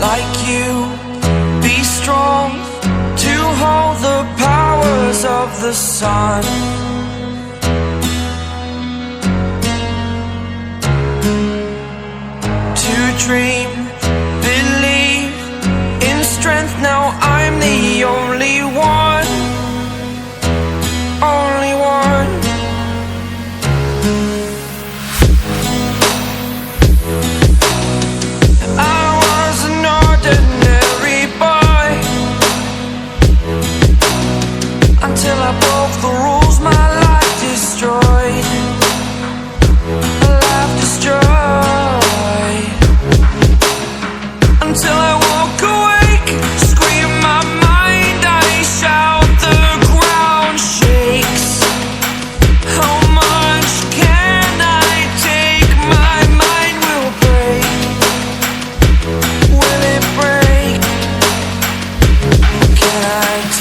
like you. Be strong to hold the powers of the sun. To dream, believe in strength. Now I'm the only one, only one. I was an ordinary boy until I broke the rules my life destroyed. Life destroyed. Until I walk awake, scream my mind, I shout, the ground shakes. How much can I take? My mind will break. Will it break? Can I take